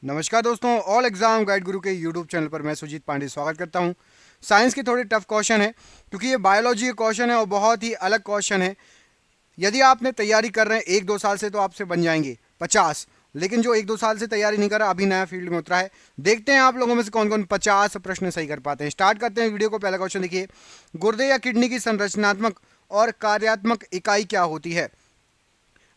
नमस्कार दोस्तों, all exam guide गुरु के यूट्यूब चैनल पर मैं सुजीत पांडे स्वागत करता हूं। साइंस के थोड़े टफ क्वेश्चन है क्योंकि ये बायोलॉजी के क्वेश्चन है और बहुत ही अलग क्वेश्चन है। यदि आपने तैयारी कर रहे हैं 1-2 साल से तो आपसे बन जाएंगे 50, लेकिन जो 1-2 साल से तैयारी नहीं कर रहा, अभी नया फील्ड में उतरा है, देखते हैं आप लोगों में से कौन कौन 50 प्रश्न सही कर पाते हैं। स्टार्ट करते हैं वीडियो को। पहला क्वेश्चन देखिए, गुर्दे या किडनी की संरचनात्मक और कार्यात्मक इकाई क्या होती है?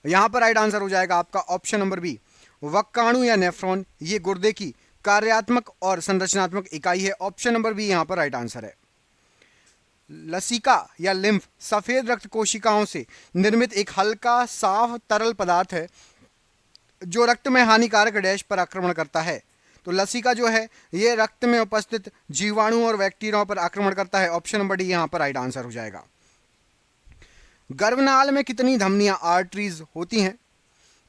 यहां पर राइट आंसर हो जाएगा आपका ऑप्शन नंबर बी, वक्काणु या नेफ्रॉन। ये गुर्दे की कार्यात्मक और संरचनात्मक इकाई है। ऑप्शन नंबर बी यहां पर राइट आंसर है। लसिका या लिम्फ सफेद रक्त कोशिकाओं से निर्मित एक हल्का साफ तरल पदार्थ है जो रक्त में हानिकारक डैश पर आक्रमण करता है। तो लसिका जो है ये रक्त में उपस्थित जीवाणु और बैक्टीरियाओं पर आक्रमण करता है। ऑप्शन नंबर डी यहां पर राइट आंसर हो जाएगा। गर्भनाल में कितनी धमनियां आर्टरीज होती हैं?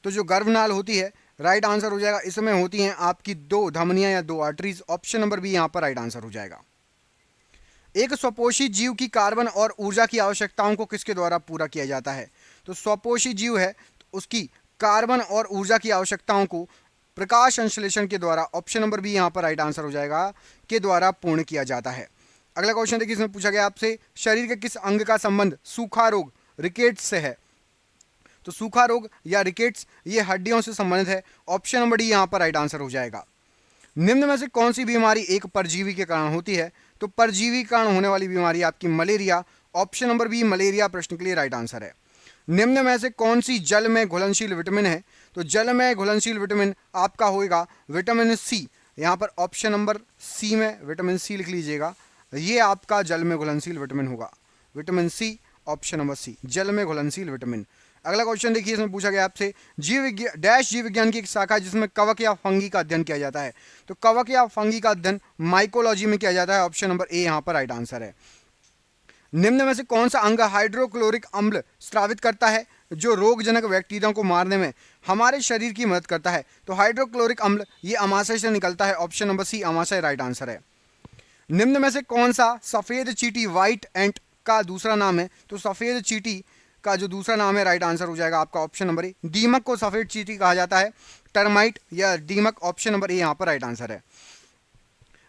तो जो गर्भनाल होती है, राइट आंसर हो जाएगा, इसमें होती हैं आपकी 2 धमनियां या 2 आर्टरीज। ऑप्शन नंबर बी यहां पर राइट आंसर हो जाएगा। एक स्वपोषी जीव की कार्बन और ऊर्जा की आवश्यकताओं को किसके द्वारा पूरा किया जाता है? तो स्वपोषी जीव है तो उसकी कार्बन और ऊर्जा की आवश्यकताओं को प्रकाश संश्लेषण के द्वारा, ऑप्शन नंबर बी यहां पर राइट आंसर हो जाएगा, के द्वारा पूर्ण किया जाता है। अगला क्वेश्चन देखिए, इसमें पूछा गया आपसे शरीर के किस अंग का संबंध सूखा रोग रिकेट्स से है? तो सूखा रोग या रिकेट्स ये हड्डियों से संबंधित है। ऑप्शन नंबर डी यहां पर राइट आंसर हो जाएगा। निम्न में से कौन सी बीमारी एक परजीवी के कारण होती है? तो परजीवी के कारण होने वाली बीमारी आपकी malaria. Option number B malaria प्रश्न के लिए राइट आंसर है। निम्न में से कौन सी जल में घुलनशील विटामिन है? तो जल में घुलनशील विटामिन आपका होगा विटामिन सी। यहां पर ऑप्शन नंबर सी में विटामिन सी लिख लीजिएगा, ये आपका जल में घुलनशील विटामिन होगा, vitamin C. Option number C जल में घुलनशील विटामिन। अगला क्वेश्चन देखिए, इसमें पूछा गया आपसे जीव विज्ञान डैश जीव विज्ञान की एक शाखा है जिसमें कवक या फंगी का अध्ययन किया जाता है। तो कवक या फंगी का अध्ययन माइकोलॉजी में किया जाता है। ऑप्शन नंबर ए यहां पर राइट आंसर है। निम्न में से कौन सा अंग हाइड्रोक्लोरिक अम्ल स्रावित करता है जो रोगजनक बैक्टीरिया को मारने में हमारे शरीर की मदद करता है? तो हाइड्रोक्लोरिक अम्ल ये अमाशय से निकलता है। ऑप्शन नंबर सी अमाशय राइट आंसर है। निम्न में से कौन सा सफेद चींटी व्हाइट एंट का दूसरा नाम है? तो सफेद चींटी का जो दूसरा नाम है, राइट आंसर हो जाएगा आपका ऑप्शन नंबर ए, दीमक को सफेद चींटी कहा जाता है, टर्माइट या दीमक। ऑप्शन नंबर ए यहां पर राइट आंसर है।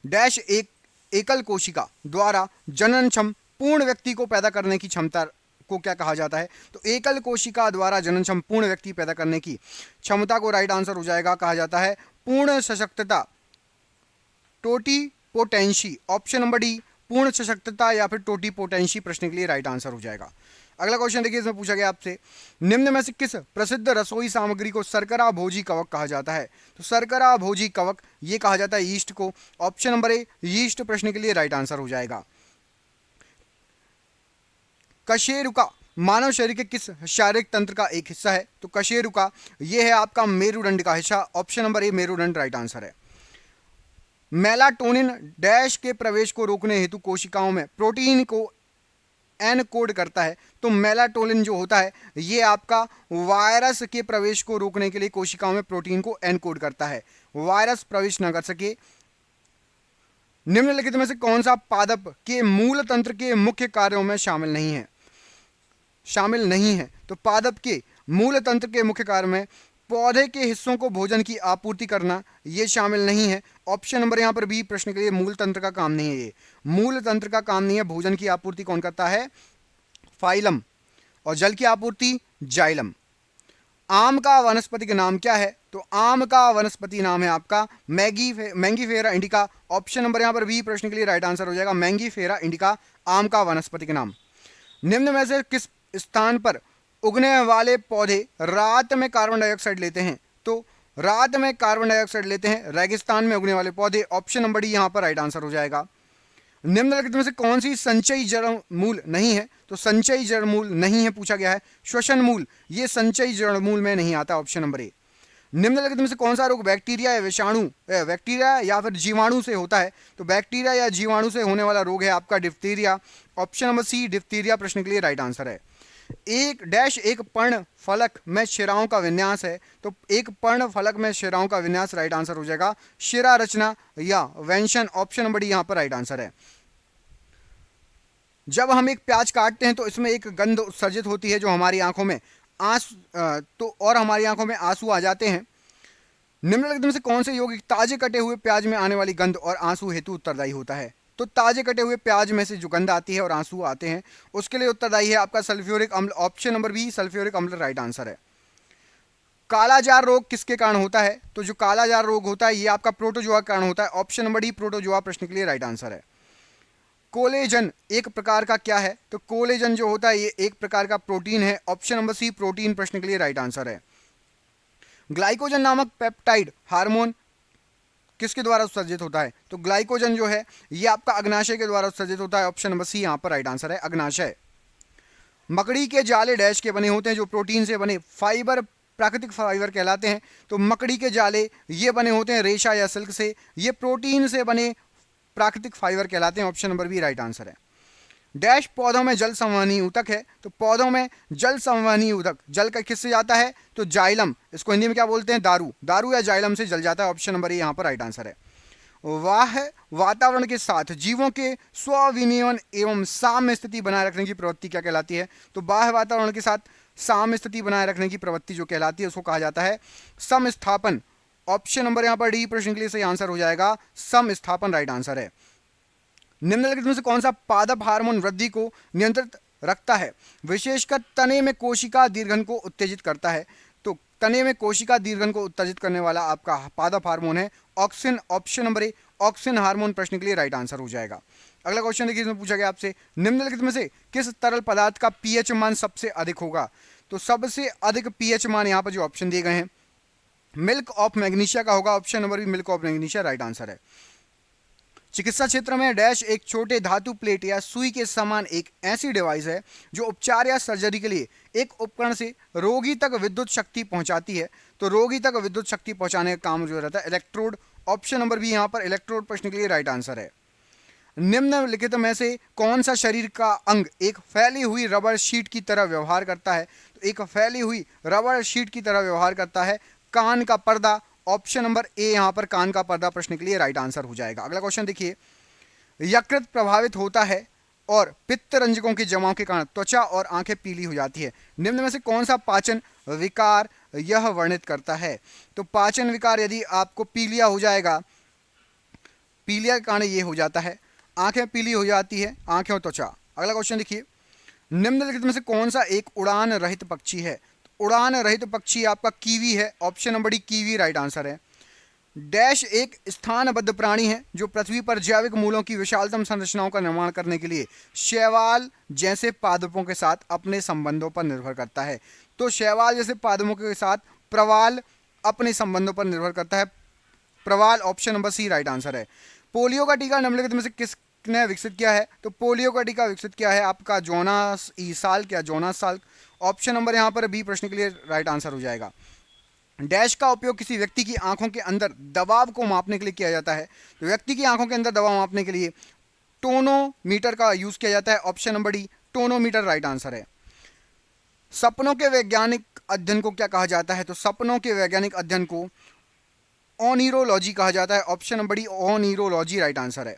डैश एक एकल कोशिका द्वारा जननक्षम पूर्ण व्यक्ति को पैदा करने की क्षमता को क्या कहा जाता है? तो एकल कोशिका द्वारा जननक्षम पूर्ण व्यक्ति पैदा करने की क्षमता को राइट आंसर हो जाएगा, कहा जाता है पूर्ण सशक्तता, टोटी पोटेंशी। ऑप्शन नंबर डी पूर्ण सशक्तता या फिर टोटी पोटेंशी प्रश्न के लिए राइट आंसर हो जाएगा। अगला क्वेश्चन देखिए, इसमें पूछा गया आपसे निम्न में से किस प्रसिद्ध रसोई सामग्री को शर्करा भोजी कवक कहा जाता है? तो शर्करा भोजी कवक ये कहा जाता है यीस्ट को। ऑप्शन नंबर ए यीस्ट प्रश्न के लिए राइट आंसर हो जाएगा। कशेरुका मानव शरीर के किस शारीरिक तंत्र का एक हिस्सा है? तो कशेरुका ये है आपका मेरुदंड का हिस्सा। ऑप्शन नंबर ए मेरुदंड राइट आंसर है। मेलाटोनिन डैश के प्रवेश को रोकने हेतु कोशिकाओं में प्रोटीन को एनकोड करता है। तो मेलाटोनिन जो होता है ये आपका वायरस के प्रवेश को रोकने के लिए कोशिकाओं में प्रोटीन को एनकोड करता है, वायरस प्रवेश न कर सके। निम्नलिखित में से कौन सा पादप के मूल तंत्र के मुख्य कार्यों में शामिल नहीं है? तो पादप के मूल तंत्र के मुख्य कार्य में पौधे के हिस्सों को भोजन की आपूर्ति करना ये शामिल नहीं है। ऑप्शन नंबर यहां पर बी प्रश्न के लिए मूल तंत्र का काम नहीं है, ये मूल तंत्र का काम नहीं है। भोजन की आपूर्ति कौन करता है? फाइलम। और जल की आपूर्ति जाइलम। आम का वनस्पति का नाम क्या है? तो आम का वनस्पति नाम है आपका मैंगीफेरा इंडिका। ऑप्शन नंबर यहां पर बी प्रश्न के लिए राइट आंसर हो जाएगा, मैंगीफेरा इंडिका आम का वनस्पति का नाम। निम्न में से किस स्थान पर उगने वाले पौधे रात में कार्बन डाइऑक्साइड लेते हैं? तो रात में कार्बन डाइऑक्साइड लेते हैं रेगिस्तान में उगने वाले पौधे। ऑप्शन नंबर डी यहां पर राइट आंसर हो जाएगा। निम्नलिखित में से कौन सी संचयी जड़ मूल नहीं है? तो संचयी जड़ मूल नहीं है पूछा गया है। श्वसन मूल ये संचयी जड़ मूल में नहीं आता। ऑप्शन नंबर ए। निम्नलिखित में से कौन सा रोग बैक्टीरिया या फिर जीवाणु से होता है? तो बैक्टीरिया या जीवाणु से होने वाला रोग है आपका diphtheria. Option number C diphtheria प्रश्न के लिए राइट आंसर है। एक डैश एक पर्ण फलक में शिराओं का विन्यास है। तो एक पर्ण फलक में शिराओं का विन्यास राइट आंसर हो जाएगा शिरा रचना या वेंशन। ऑप्शन नंबर डी यहां पर राइट आंसर है। जब हम एक प्याज काटते हैं तो इसमें एक गंध उत्सर्जित होती है जो हमारी आंखों में हमारी आंखों में आंसू आ जाते हैं। निम्नलिखित में से कौन से यौगिक ताजे कटे हुए प्याज में आने वाली गंध और आंसू हेतु उत्तरदायी होता है? तो ताजे कटे हुए प्याज में से जो गंध आती है और आंसू आते हैं उसके लिए उत्तरदायी है आपका सल्फ्यूरिक अम्ल। ऑप्शन नंबर बी सल्फ्यूरिक अम्ल राइट आंसर है। कालाजार रोग किसके कारण होता है? तो जो कालाजार रोग होता है ये आपका प्रोटोजोआ के कारण होता है। ऑप्शन नंबर डी प्रोटोजोआ प्रश्न के लिए राइट आंसर है। कोलेजन एक प्रकार का क्या है? तो कोलेजन जो होता है ये एक प्रकार का प्रोटीन है। ऑप्शन नंबर सी प्रोटीन प्रश्न के लिए राइट आंसर है। ग्लाइकोजन नामक पेप्टाइड हार्मोन किसके द्वारा उत्सर्जित होता है? तो ग्लाइकोजन जो है ये आपका अग्नाशय के द्वारा उत्सर्जित होता है। ऑप्शन नंबर सी यहां पर राइट आंसर है, अग्नाशय। मकड़ी के जाले डैश के बने होते हैं, जो प्रोटीन से बने फाइबर प्राकृतिक फाइबर कहलाते हैं। तो मकड़ी के जाले ये बने होते हैं रेशा या सिल्क से, ये प्रोटीन से बने प्राकृतिक फाइबर कहलाते हैं। Option number B right answer है। डैश पौधों में जल संवहनी ऊतक है। तो पौधों में जल संवहनी ऊतक जल का किससे जाता है? तो जाइलम, इसको हिंदी में क्या बोलते हैं? दारू, दारू या जाइलम से जल जाता है। ऑप्शन नंबर ए यहाँ पर राइट आंसर है। वाह वातावरण के साथ जीवों के स्वविनियमन एवं साम्य स्थिति बनाए रखने की प्रवृत्ति क्या कहलाती है? तो बाह्य वातावरण के साथ साम्य स्थिति बनाए रखने की प्रवृत्ति जो कहलाती है उसको कहा जाता है समस्थापन। ऑप्शन नंबर यहाँ पर डी प्रश्न के लिए सही आंसर हो जाएगा, समस्थापन राइट आंसर है। निम्नलिखित में से कौन सा पादप हार्मोन वृद्धि को नियंत्रित रखता है? विशेषकर तने में कोशिका दीर्घन को उत्तेजित करता है। तो तने में कोशिका दीर्घन को उत्तेजित करने वाला आपका पादप हार्मोन है ऑक्सिन। ऑप्शन नंबर ए ऑक्सिन हार्मोन प्रश्न के लिए राइट आंसर हो जाएगा। अगला क्वेश्चन देखिए, इसमें पूछा गया आपसे निम्नलिखित में से किस तरल पदार्थ का पीएच मान सबसे अधिक होगा? तो सबसे अधिक पीएच मान यहाँ पर जो ऑप्शन दिए गए हैं मिल्क ऑफ मैग्नीशिया का होगा। Option number B milk of magnesia right answer है। चिकित्सा क्षेत्र में डैश एक छोटे धातु प्लेट या सुई के समान एक ऐसी डिवाइस है जो उपचार या सर्जरी के लिए एक उपकरण से रोगी तक विद्युत शक्ति पहुंचाती है। तो रोगी तक विद्युत शक्ति पहुंचाने का काम जो रहता है इलेक्ट्रोड। ऑप्शन नंबर बी यहाँ पर इलेक्ट्रोड प्रश्न के लिए राइट आंसर है। निम्नलिखित में से कौन सा शरीर का अंग एक फैली हुई रबर शीट की तरह व्यवहार करता है? तो एक फैली हुई रबर शीट की तरह व्यवहार करता है कान का पर्दा। ऑप्शन नंबर ए यहाँ पर कान का पर्दा प्रश्न के लिए राइट आंसर हो जाएगा। अगला क्वेश्चन देखिए, यकृत प्रभावित होता है और पित्त रंजकों के जमाव के कारण त्वचा और आंखें पीली हो जाती है। निम्न में से कौन सा पाचन विकार यह वर्णित करता है? तो पाचन विकार यदि आपको पीलिया हो जाएगा, पीलिया के कारण ये हो जाता है, आंखें पीली हो जाती है, आंखें और त्वचा। अगला क्वेश्चन देखिए, निम्नलिखित में से कौन सा एक उड़ान रहित पक्षी है? उड़ान रहित पक्षी आपका कीवी है। Option number D kiwi right answer है। डैश एक स्थानबद्ध प्राणी है जो पृथ्वी पर जैविक मूलों की विशालतम संरचनाओं का निर्माण करने के लिए शैवाल जैसे पादपों के साथ अपने संबंधों पर निर्भर करता है। तो शैवाल जैसे पादपों के साथ प्रवाल अपने संबंधों पर निर्भर करता है, प्रवाल। Option number C right answer है। पोलियो का टीका निम्नलिखित में से किसने विकसित किया है? तो पोलियो का टीका विकसित किया है आपका जोनास ईसाल्क या जोनास साल्क। ऑप्शन नंबर यहाँ पर बी प्रश्न के लिए राइट आंसर हो जाएगा। डैश का उपयोग किसी व्यक्ति की आंखों के अंदर दबाव को मापने के लिए किया जाता है। तो व्यक्ति की आंखों के अंदर दबाव मापने के लिए टोनोमीटर का यूज किया जाता है। Option number D tonometer right answer है। सपनों के वैज्ञानिक अध्ययन को क्या कहा जाता है? तो सपनों के वैज्ञानिक अध्ययन को ओनिरोलॉजी कहा जाता है। Option number D oneirology right answer है।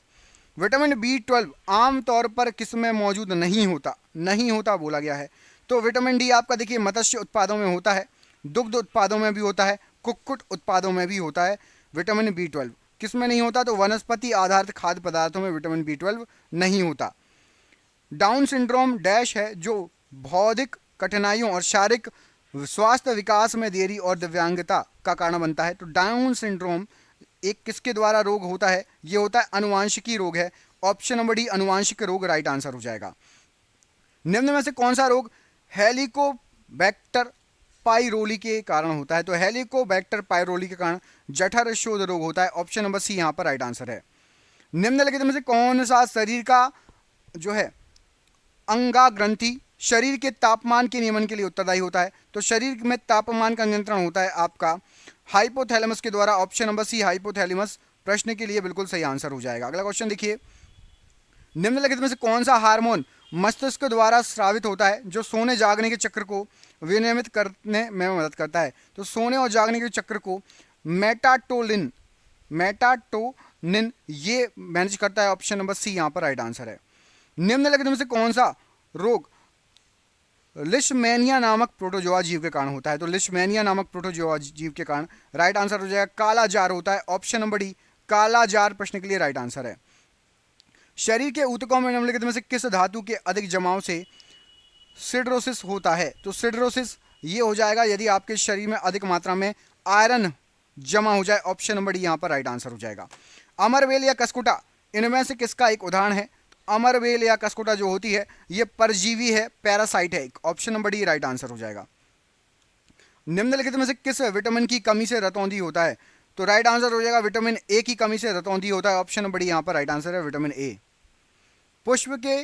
विटामिन B12 आमतौर पर किसमें मौजूद नहीं होता? नहीं होता बोला गया है। तो विटामिन डी आपका देखिए मत्स्य उत्पादों में होता है, दुग्ध उत्पादों में भी होता है, कुक्कुट उत्पादों में भी होता है। विटामिन B12 किस में नहीं होता? तो वनस्पति आधारित खाद्य पदार्थों में विटामिन B12 नहीं होता। डाउन सिंड्रोम डैश है जो बौद्धिक कठिनाइयों और शारीरिक स्वास्थ्य विकास में देरी और दिव्यांगता का कारण बनता है। तो डाउन सिंड्रोम एक किसके द्वारा रोग होता है? ये होता है अनुवांशिकी रोग है। ऑप्शन नंबर डी अनुवांशिक रोग राइट आंसर हो जाएगा। निम्न में से कौन सा रोग हेलिकोबैक्टर पाइरोली के कारण होता है? तो हेलिकोबैक्टर पाइरोली के कारण जठर शोथ रोग होता है। ऑप्शन नंबर सी यहाँ पर राइट आंसर है। निम्नलिखित में से कौन सा शरीर का जो है अंगा ग्रंथि शरीर के तापमान के नियमन के लिए उत्तरदायी होता है? तो शरीर में तापमान का नियंत्रण होता है आपका हाइपोथैलेमस के द्वारा। ऑप्शन नंबर सी हाइपोथैलेमस प्रश्न के लिए बिल्कुल सही आंसर हो जाएगा। अगला क्वेश्चन देखिए, निम्नलिखित में से कौन सा हार्मोन मस्तिष्क द्वारा स्रावित होता है जो सोने जागने के चक्र को विनियमित करने में मदद करता है? तो सोने और जागने के चक्र को मेटाटोनिन ये मैनेज करता है। ऑप्शन नंबर सी यहाँ पर राइट आंसर है। निम्नलिखित में से कौन सा रोग लिशमैनिया नामक प्रोटोजोआ जीव के कारण होता है। तो लिशमैनिया नामक प्रोटोजोआ जीव के कारण राइट आंसर हो जाएगा काला जार होता है। ऑप्शन नंबर डी काला जार प्रश्न के लिए राइट आंसर है। शरीर के ऊतकों में निम्नलिखित में से किस धातु के अधिक जमाव से सिडरोसिस होता है? तो सिडरोसिस ये हो जाएगा यदि आपके शरीर में अधिक मात्रा में आयरन जमा हो जाए। ऑप्शन नंबर डी यहाँ पर राइट आंसर हो जाएगा। अमरवेल या कसकुटा इनमें से किसका एक उदाहरण है? अमरवेल या कसकुटा जो होती है ये परजीवी है, पैरासाइट है। Option number D right answer हो जाएगा। निम्नलिखित में से किस विटामिन की कमी से रतौंधी होता है? तो राइट आंसर हो जाएगा विटामिन ए की कमी से रतौंधी होता है। ऑप्शन नंबर डी यहाँ पर राइट आंसर है विटामिन ए। पुष्प के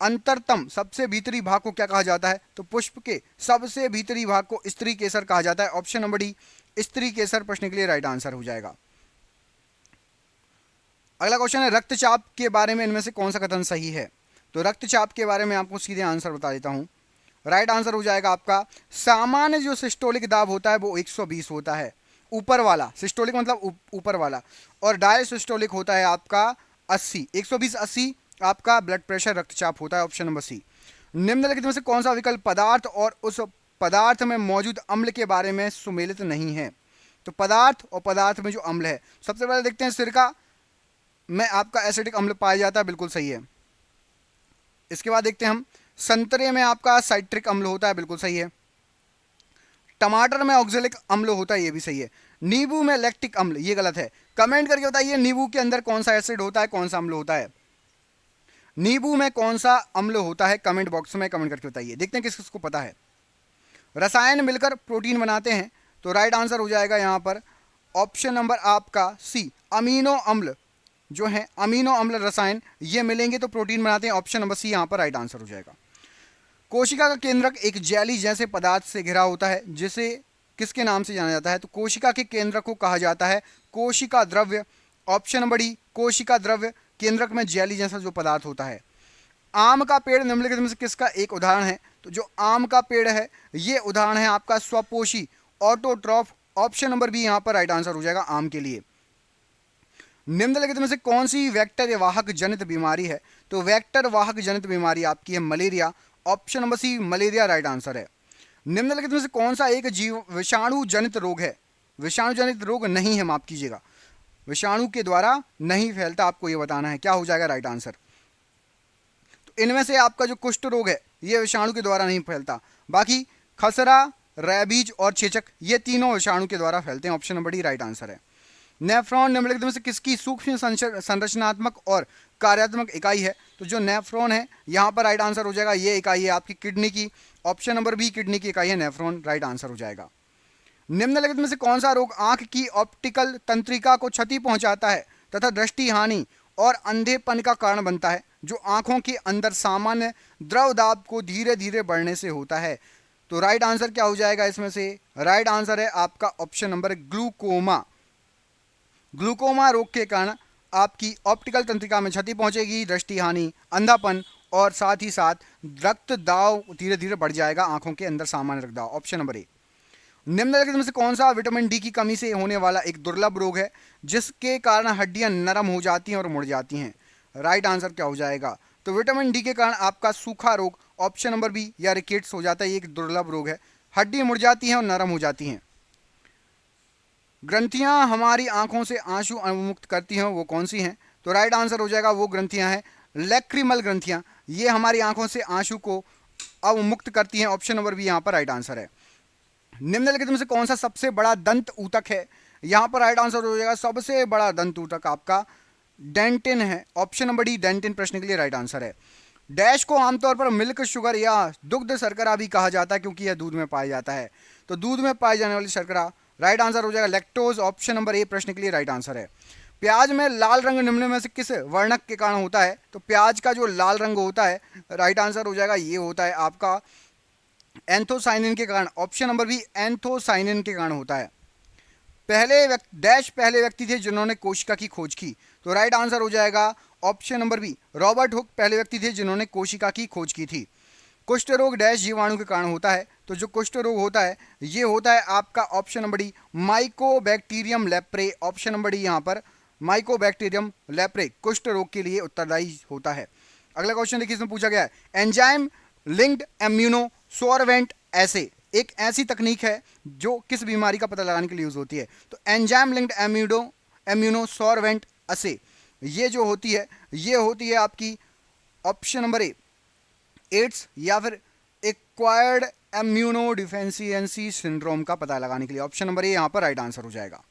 अंतरतम सबसे भीतरी भाग को क्या कहा जाता है? तो पुष्प के सबसे भीतरी भाग को स्त्री केसर कहा जाता है। ऑप्शन नंबर डी स्त्री केसर प्रश्न के लिए राइट आंसर हो जाएगा। अगला क्वेश्चन है रक्तचाप के बारे में इनमें से कौन सा कथन सही है? तो रक्तचाप के बारे में आपको सीधे आंसर बता देता हूं। राइट आंसर हो जाएगा आपका सामान्य जो सिस्टोलिक दाब होता है वो 120 होता है, ऊपर वाला। सिस्टोलिक मतलब ऊपर वाला। और डायसिस्टोलिक होता है आपका 80। 120 80 आपका ब्लड प्रेशर रक्तचाप होता है। Option number C. निम्नलिखित में से कौन सा विकल्प पदार्थ और उस पदार्थ में मौजूद अम्ल के बारे में सुमेलित नहीं है? तो पदार्थ और पदार्थ में जो अम्ल है, सबसे पहले देखते हैं सिरका में आपका एसिडिक अम्ल पाया जाता है, बिल्कुल सही है। इसके बाद देखते हैं हम संतरे में आपका साइट्रिक अम्ल होता है, बिल्कुल सही है। टमाटर में ऑक्जेलिक अम्ल होता है, ये भी सही है। नींबू में लैक्टिक अम्ल, ये गलत है। कमेंट करके बताइए नींबू के अंदर कौन सा एसिड होता है, कौन सा अम्ल होता है। नींबू में कौन सा अम्ल होता है, कमेंट बॉक्स में कमेंट करके बताइए। देखते हैं किस किसको पता है। रसायन मिलकर प्रोटीन बनाते हैं, तो राइट आंसर हो जाएगा यहाँ पर ऑप्शन नंबर आपका सी। अमीनो अम्ल जो है, अमीनो अम्ल रसायन ये मिलेंगे तो प्रोटीन बनाते हैं। ऑप्शन नंबर सी यहाँ पर राइट आंसर हो जाएगा। कोशिका का केंद्रक एक जेली जैसे पदार्थ से घिरा होता है, जिसे किसके नाम से जाना जाता है? तो कोशिका के केंद्रक को कहा जाता है कोशिका द्रव्य। ऑप्शन नंबर डी कोशिका द्रव्य। केंद्रक में जेली जैसा जो पदार्थ होता है। आम का पेड़ निम्नलिखित में से किसका एक उदाहरण है? तो जो आम का पेड़ है ये उदाहरण है आपका स्वपोषी ऑटोट्रॉफ। ऑप्शन नंबर बी यहाँ पर राइट आंसर हो जाएगा आम के लिए। निम्नलिखित में से कौन सी वेक्टर वाहक जनित बीमारी है? तो वेक्टर वाहक जनित बीमारी आपकी है malaria. Option number C malaria right answer है। निम्नलिखित में से कौन सा एक जीव विषाणु जनित रोग है? विषाणु जनित रोग नहीं है, माफ कीजिएगा, विषाणु के द्वारा नहीं फैलता, आपको ये बताना है। क्या हो जाएगा राइट आंसर? तो इनमें से आपका जो कुष्ठ रोग है ये विषाणु के द्वारा नहीं फैलता। बाकी खसरा, रैबीज और चेचक ये तीनों विषाणु के द्वारा फैलते हैं। Option number D right answer है। नेफ्रॉन निम्नलिखित में से किसकी सूक्ष्म संरचनात्मक और कार्यात्मक इकाई है? तो जो नेफ्रॉन है यहाँ पर राइट आंसर हो जाएगा, ये इकाई है आपकी किडनी की। ऑप्शन नंबर बी किडनी की इकाई है नेफ्रॉन, राइट आंसर हो जाएगा। निम्नलिखित में से कौन सा रोग आंख की ऑप्टिकल तंत्रिका को क्षति पहुंचाता है तथा दृष्टि हानि और अंधेपन का कारण बनता है? जो आंखों के अंदर सामान्य द्रव दाब को धीरे धीरे बढ़ने से होता है। तो राइट आंसर क्या हो जाएगा इसमें से? राइट आंसर है आपका ऑप्शन नंबर ग्लूकोमा। ग्लूकोमा रोग के कारण आपकी ऑप्टिकल तंत्रिका में क्षति पहुंचेगी, दृष्टि हानि, अंधापन और साथ ही साथ रक्त दाब धीरे धीरे बढ़ जाएगा आंखों के अंदर सामान्य रक्त दाब। ऑप्शन नंबर ए। निम्नलिखित में से कौन सा विटामिन डी की कमी से होने वाला एक दुर्लभ रोग है जिसके कारण हड्डियां नरम हो जाती हैं और मुड़ जाती हैं? राइट आंसर क्या हो जाएगा? तो विटामिन डी के कारण आपका सूखा रोग ऑप्शन नंबर बी या रिकेट्स हो जाता है। ये एक दुर्लभ रोग है, हड्डी मुड़ जाती हैं और नरम हो जाती हैं। ग्रंथियां हमारी आंखों से आंसू अवमुक्त करती हैं, वो कौन सी हैं? तो राइट आंसर हो जाएगा वो ग्रंथियां हैं लैक्रिमल ग्रंथियां। ये हमारी आंखों से आंसू को अवमुक्त करती हैं। ऑप्शन नंबर बी यहाँ पर राइट आंसर है। निम्नलिखित में से कौन सा सबसे बड़ा दंत ऊतक है? यहाँ पर राइट आंसर हो जाएगा सबसे बड़ा दंत ऊतक आपका डेंटिन है। ऑप्शन नंबर डी डेंटिन प्रश्न के लिए राइट आंसर है। डैश को आमतौर पर मिल्क शुगर या दुग्ध शर्करा भी कहा जाता है क्योंकि यह दूध में पाया जाता है। तो दूध में पाई जाने वाली शर्करा राइट आंसर हो जाएगा लैक्टोज। ऑप्शन नंबर ए प्रश्न के लिए राइट आंसर है। प्याज में लाल रंग निम्न में से किस वर्णक के कारण होता है? तो प्याज का जो लाल रंग होता है राइट आंसर हो जाएगा ये होता है आपका एंथोसाइनिन के कारण। ऑप्शन नंबर बी एंथोसाइनिन के कारण होता है। पहले व्यक्ति थे जिन्होंने कोशिका की खोज की। तो राइट आंसर हो जाएगा option number B Robert Hooke पहले व्यक्ति थे जिन्होंने कोशिका की खोज की थी। कुष्ठ रोग डैश जीवाणु के कारण होता है? तो जो कुष्ठ रोग होता है ये होता है आपका option number D Mycobacterium leprae. Option number D यहाँ पर माइकोबैक्टीरियम लेप्रे कुष्ठ रोग के लिए उत्तरदायी होता है। अगला क्वेश्चन देखिए, इसमें पूछा गया है एंजाइम लिंक्ड इम्यूनो सॉर्वेंट ऐसे एक ऐसी तकनीक है जो किस बीमारी का पता लगाने के लिए यूज होती है? तो एंजाइम लिंक्ड इम्यूनो सॉर्वेंट असे ये जो होती है ये होती है आपकी ऑप्शन नंबर ए एड्स या फिर एक्वायर्ड इम्यूनो डिफिशियंसी सिंड्रोम का पता लगाने के लिए ऑप्शन नंबर ए यहां पर राइट आंसर हो जाएगा।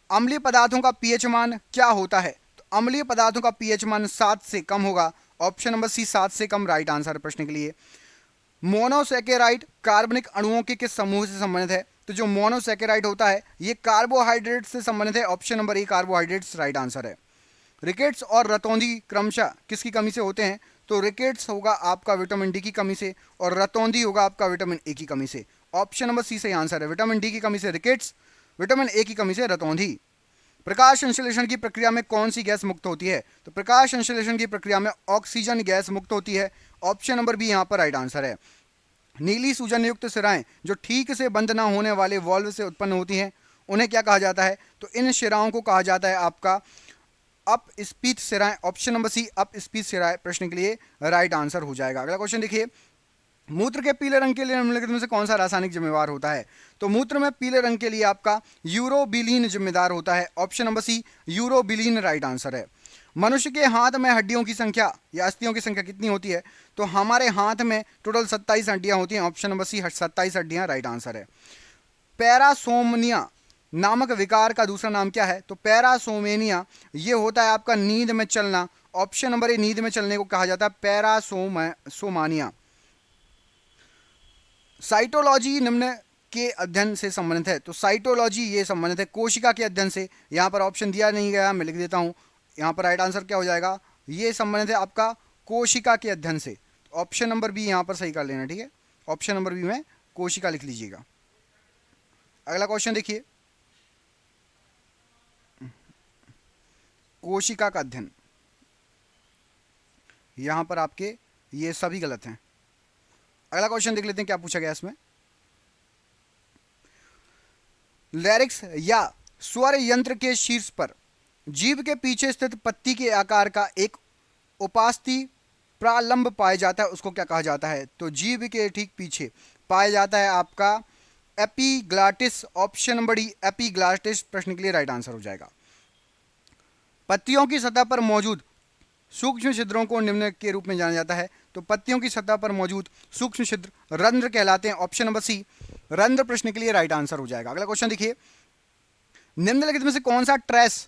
अम्लीय पदार्थों का पीएच मान क्या होता है? तो अम्लीय पदार्थों का पीएच मान 7 से कम होगा। ऑप्शन नंबर सी 7 से कम राइट आंसर प्रश्न के लिए। मोनोसेकेराइड कार्बनिक अणुओं के किस समूह से संबंधित है? तो जो मोनोसेकेराइड होता है ये कार्बोहाइड्रेट से संबंधित है। ऑप्शन नंबर ए कार्बोहाइड्रेट्स राइट आंसर है। रिकेट्स और रतौंधी क्रमशः किसकी कमी से होते हैं? तो रिकेट्स होगा आपका विटामिन डी की कमी से और रतौंधी होगा आपका विटामिन ए की कमी से। ऑप्शन नंबर सी सही आंसर है। विटामिन डी की कमी से रिकेट्स, विटामिन ए की कमी से रतौंधी। प्रकाश संश्लेषण की प्रक्रिया में कौन सी गैस मुक्त होती है? तो प्रकाश संश्लेषण की प्रक्रिया में ऑक्सीजन गैस मुक्त होती है। ऑप्शन नंबर बी यहां पर राइट आंसर है। नीली सूजन युक्त सिराएं जो ठीक से बंद ना होने वाले वॉल्व से उत्पन्न होती हैं उन्हें क्या कहा जाता है? तो इन शिराओं को कहा जाता है आपका अप स्पीच सिराएं। ऑप्शन नंबर सी अप स्पीच सिराएं प्रश्न के लिए राइट आंसर हो जाएगा। अगला क्वेश्चन देखिए, मूत्र के पीले रंग के लिए निम्नलिखित में से कौन सा रासायनिक जिम्मेवार होता है? तो मूत्र में पीले रंग के लिए आपका यूरोबिलीन जिम्मेदार होता है। Option number C urobilin right answer है। मनुष्य के हाथ में हड्डियों की संख्या या अस्थियों की संख्या कितनी होती है? तो हमारे हाथ में टोटल 27 हड्डियां होती हैं। ऑप्शन नंबर सी 27 हड्डियां राइट आंसर है। पैरासोमनिया नामक विकार का दूसरा नाम क्या है? तो पैरासोमेनिया ये होता है आपका नींद में चलना। ऑप्शन नंबर ए नींद में चलने को कहा जाता है पैरासोमानिया। साइटोलॉजी निम्न के अध्ययन से संबंधित है। तो साइटोलॉजी ये संबंधित है कोशिका के अध्ययन से। यहां पर ऑप्शन दिया नहीं गया, मैं लिख देता हूं। यहां पर राइट आंसर क्या हो जाएगा? ये संबंधित है आपका कोशिका के अध्ययन से। ऑप्शन नंबर बी यहां पर सही कर लेना, ठीक है। ऑप्शन नंबर बी में कोशिका लिख लीजिएगा। अगला क्वेश्चन देखिए, कोशिका का अध्ययन, यहां पर आपके ये सभी गलत हैं। अगला क्वेश्चन देख लेते हैं क्या पूछा गया इसमें। लैरिक्स या स्वर यंत्र के शीर्ष पर जीभ के पीछे स्थित पत्ती के आकार का एक उपास्थि प्रालंब पाया जाता है, उसको क्या कहा जाता है? तो जीभ के ठीक पीछे पाया जाता है आपका एपीग्लाटिस। ऑप्शन नंबर डी एपीग्लाटिस प्रश्न के लिए राइट आंसर हो जाएगा। पत्तियों की सतह पर मौजूद सूक्ष्म छिद्रों को निम्न के रूप में जाना जाता है। तो पत्तियों की सतह पर मौजूद सूक्ष्म छिद्र रंध्र कहलाते हैं। ऑप्शन नंबर सी रंध्र प्रश्न के लिए राइट आंसर हो जाएगा। अगला क्वेश्चन देखिए, निम्नलिखित में से कौन सा ट्रेस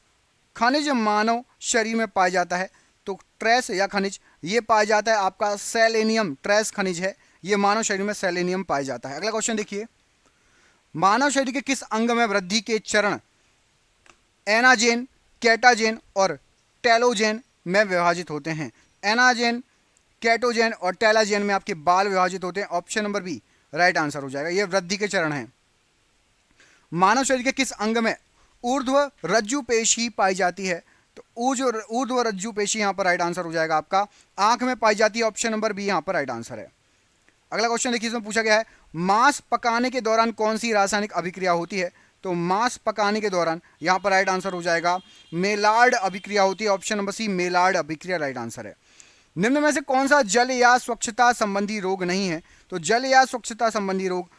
खनिज मानव शरीर में पाया जाता है? तो ट्रेस या खनिज ये पाया जाता है आपका सेलेनियम। ट्रेस खनिज है, ये मानव शरीर में सेलेनियम पाया जाता है। अगला क्वेश्चन देखिए, मानव शरीर के किस अंग में वृद्धि के चरण एनाजेन, कैटाजेन और टेलोजेन में विभाजित होते हैं? एनाजेन, कैटोजेन और टेलाजेन में आपके बाल विभाजित होते हैं। Option number B right answer हो जाएगा। ये वृद्धि के चरण हैं। मानव शरीर के किस अंग में ऊर्ध्व रज्जु पेशी पाई जाती है? तो ऊर्ध्व रज्जु पेशी यहां पर राइट आंसर हो जाएगा आपका आंख में पाई जाती है। ऑप्शन नंबर बी यहां पर राइट आंसर है। अगला क्वेश्चन देखिए, इसमें पूछा गया है मांस पकाने के दौरान कौन सी रासायनिक अभिक्रिया होती है? तो मांस पकाने के दौरान यहां पर राइट आंसर हो जाएगा मेलार्ड अभिक्रिया होती है। ऑप्शन नंबर सी मेलार्ड अभिक्रिया राइट आंसर है। निम्न में से कौन सा जल या स्वच्छता संबंधी रोग नहीं है? तो जल या स्वच्छता संबंधी रोग,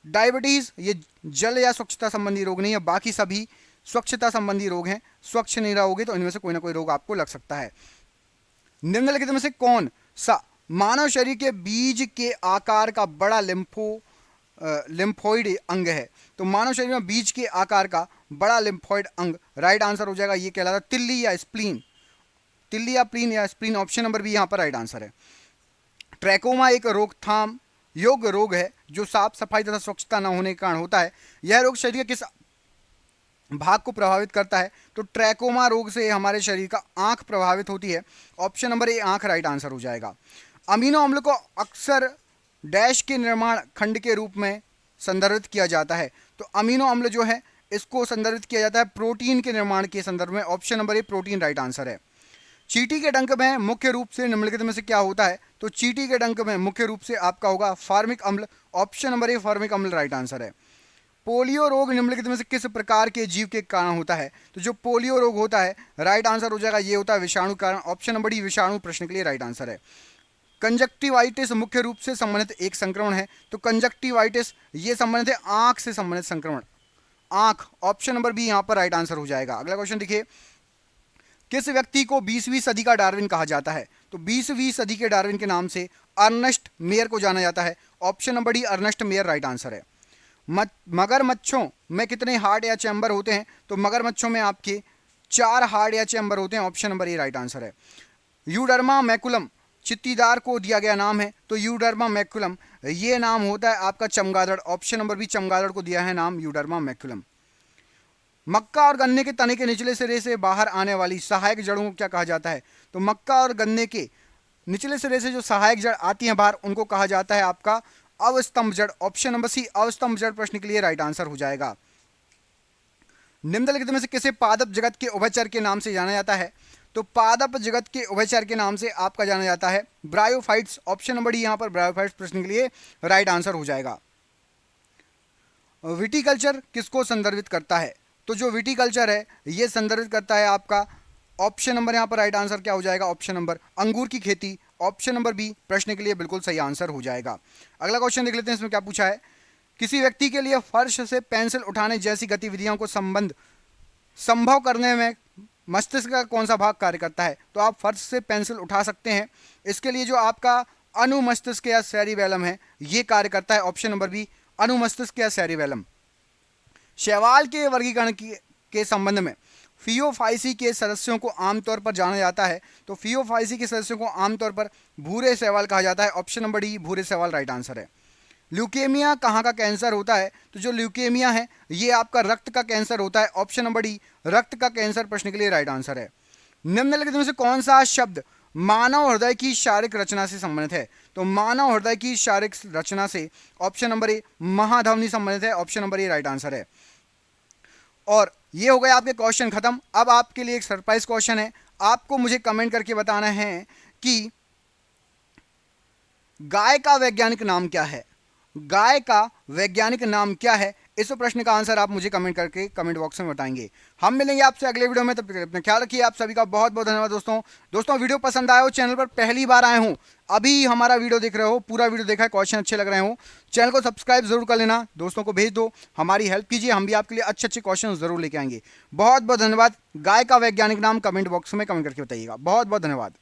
डायबिटीज ये जल या स्वच्छता संबंधी रोग नहीं है, बाकी सभी स्वच्छता संबंधी रोग हैं। स्वच्छ नहीं रहोगे तो इनमें से कोई ना कोई रोग आपको लग सकता है। निम्नलिखित में से कौन सा मानव शरीर के बीज के आकार का बड़ा लिम्फोइड अंग है? तो मानव शरीर में बीज के आकार का बड़ा लिम्फोइड अंग राइट आंसर हो जाएगा। ये कहलाता है तिल्ली या स्प्लीन। तिल्ली या प्लीन या स्प्लीन ऑप्शन नंबर बी यहां पर राइट आंसर है। ट्रैकोमा एक रोकथाम योग्य रोग है जो साफ सफाई तथा स्वच्छता न होने के कारण होता है। यह रोग शरीर के किस भाग को प्रभावित करता है? तो ट्रैकोमा रोग से हमारे शरीर का आंख प्रभावित होती है। ऑप्शन नंबर ए आंख राइट आंसर हो जाएगा। अमीनो अम्ल को अक्सर डैश के निर्माण खंड के रूप में संदर्भित किया जाता है। तो अमीनो अम्ल जो है इसको संदर्भित किया जाता है प्रोटीन के निर्माण के संदर्भ में। ऑप्शन नंबर ए प्रोटीन राइट आंसर है। चींटी के डंक में मुख्य रूप से निम्नलिखित में से क्या होता है? तो चींटी के डंक में मुख्य रूप से आपका होगा फार्मिक अम्ल। ऑप्शन नंबर ए फार्मिक अम्ल राइट आंसर है। पोलियो रोग निम्नलिखित में से किस प्रकार के जीव के कारण होता है? तो जो पोलियो रोग होता है राइट आंसर हो जाएगा ये होता है विषाणु कारण। ऑप्शन नंबर डी विषाणु प्रश्न के लिए राइट आंसर है। कंजक्टिवाइटिस मुख्य रूप से संबंधित एक संक्रमण है, तो कंजक्टिवाइटिस ये संबंधित है आंख से संबंधित संक्रमण, आंख। ऑप्शन नंबर बी यहां पर राइट आंसर हो जाएगा। अगला क्वेश्चन देखिए, किस व्यक्ति को 20वीं सदी का डार्विन कहा जाता है? तो 20वीं सदी के डार्विन के नाम से अर्नेस्ट मेयर को जाना जाता है। Option number D Ernst Mayr right answer है। मगरमच्छों में कितने हार्ट या चैम्बर होते हैं? तो मगरमच्छों में आपके 4 हार्ट या चैम्बर होते हैं। ऑप्शन नंबर ए राइट आंसर है। यूडर्मा मैकुलम चित्तीदार को दिया गया नाम है, तो यूडर्मा मैकुलम ये नाम होता है आपका चमगादड़। ऑप्शन नंबर बी चमगादड़ को दिया है नाम यूडर्मा मैकुलम। मक्का और गन्ने के तने के निचले सिरे से बाहर आने वाली सहायक जड़ों को क्या कहा जाता है? तो मक्का और गन्ने के निचले सिरे से जो सहायक जड़ आती हैं बाहर, उनको कहा जाता है आपका अवस्तंभ जड़। ऑप्शन नंबर सी अवस्तंभ जड़ प्रश्न के लिए राइट आंसर हो जाएगा। निम्नलिखित में से किसे पादप जगत के उभयचर के नाम से जाना जाता है? तो पादप जगत के उभयचर के नाम से आपका जाना जाता है ब्रायोफाइट्स। ऑप्शन नंबर डी यहां पर ब्रायोफाइट्स प्रश्न के लिए राइट आंसर हो जाएगा। विटिकल्चर किसको संदर्भित करता है? तो जो विटिकल्चर है ये संदर्भित करता है आपका, ऑप्शन नंबर यहां पर राइट आंसर क्या हो जाएगा? ऑप्शन नंबर अंगूर की खेती। ऑप्शन नंबर बी प्रश्न के लिए बिल्कुल सही आंसर हो जाएगा। अगला क्वेश्चन देख लेते हैं, इसमें क्या पूछा है। किसी व्यक्ति के लिए फर्श से पेंसिल उठाने जैसी गतिविधियों को संभव करने में मस्तिष्क का कौन सा भाग कार्य करता है? तो आप फर्श से पेंसिल उठा सकते हैं, इसके लिए जो आपका अनुमस्तिष्क या सेरिबेलम है ये कार्य करता है। ऑप्शन नंबर बी अनुमस्तिष्क या सेरिबेलम। शैवाल के वर्गीकरण के संबंध में फियोफाइसी के सदस्यों को आमतौर पर जाना जाता है, तो फियोफाइसी के सदस्यों को आमतौर पर भूरे शैवाल कहा जाता है। ऑप्शन नंबर डी भूरे शैवाल राइट आंसर है। ल्यूकेमिया कहाँ का कैंसर होता है? तो जो ल्यूकेमिया है ये आपका रक्त का कैंसर होता है। ऑप्शन नंबर डी रक्त का कैंसर प्रश्न के लिए राइट आंसर है। निम्नलिखित में से कौन सा शब्द मानव हृदय की शारीरिक रचना से संबंधित है? तो मानव हृदय की शारीरिक रचना से ऑप्शन नंबर ए महाधमनी संबंधित है। ऑप्शन नंबर ए राइट आंसर है। और ये हो गए आपके क्वेश्चन खत्म। अब आपके लिए एक सरप्राइज क्वेश्चन है, आपको मुझे कमेंट करके बताना है कि गाय का वैज्ञानिक नाम क्या है? गाय का वैज्ञानिक नाम क्या है? इस प्रश्न का आंसर आप मुझे कमेंट करके कमेंट बॉक्स में बताएंगे। हम मिलेंगे आपसे अगले वीडियो में, तब तक अपना ख्याल रखिए। आप सभी का बहुत बहुत धन्यवाद दोस्तों वीडियो पसंद आया हो, चैनल पर पहली बार आए हो, अभी हमारा वीडियो देख रहे हो, पूरा वीडियो देखा है, क्वेश्चन अच्छे लग रहे हो, चैनल को सब्सक्राइब जरूर कर लेना, दोस्तों को भेज दो, हमारी हेल्प कीजिए, हम भी आपके लिए अच्छे अच्छे क्वेश्चन जरूर लेके आएंगे। बहुत बहुत धन्यवाद। गाय का वैज्ञानिक नाम कमेंट बॉक्स में कमेंट करके बताइएगा। बहुत बहुत धन्यवाद।